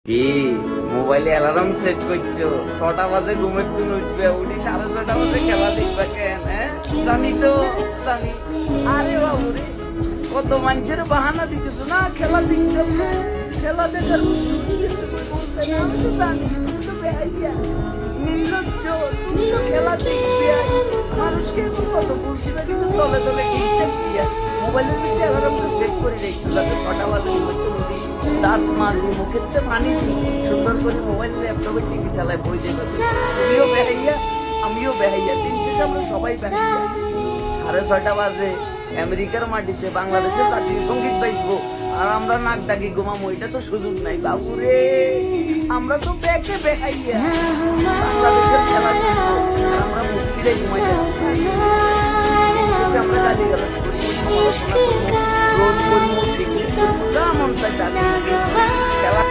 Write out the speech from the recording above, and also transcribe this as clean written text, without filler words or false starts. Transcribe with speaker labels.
Speaker 1: কি মোবাইলে alarm set করছো? 6টা বাজে ঘুমের দিন উঠবে, উঠি 6:30 বাজে খেলা দেখবা কেন? জানি তো, জানি। আরে বাবু রে, কত মানুষের বাহানা দিতেছো না খেলা দেখতে, খেলা দেখার আমি তো জানি তুমি তো বেহাইয়া নির্লজ্জ, তুমি তো খেলা দেখবে। মানুষকে এখন কত বলছি না, কিন্তু তলে তলে কিনতে দিয়া মোবাইলের ভিতরে অ্যালার্মটা সেট করে রেখেছো যাতে 6টা বাজে ঘুমাইতে উঠি, দাঁত মাজবো, মুখের তো পানি দিই, সুন্দর করে মোবাইল ল্যাপটপে টিভি চালায় বই দেখে। তুমিও বেহাইয়া, আমিও বেহাইয়া, দিন শেষে আমরা সবাই বেহাইয়া। 6:30 বাজে আমেরিকার মাটিতে বাংলাদেশের জাতীয় সঙ্গীত বাজবো আর আমরা নাক ডাকি ঘুমাবো, এটা তো সুযোগ নাই বাবুরে। আমরা তো ব্যাকে বেহাইয়া, বাংলাদেশের খেলা দেখবো আর আমরা মুখ ফিরে ঘুমাই যাবো। দিন শেষে আমরা গালি গালাজ করবো, সমালোচনা করবো, রোজ করবো, মন চাই খেলা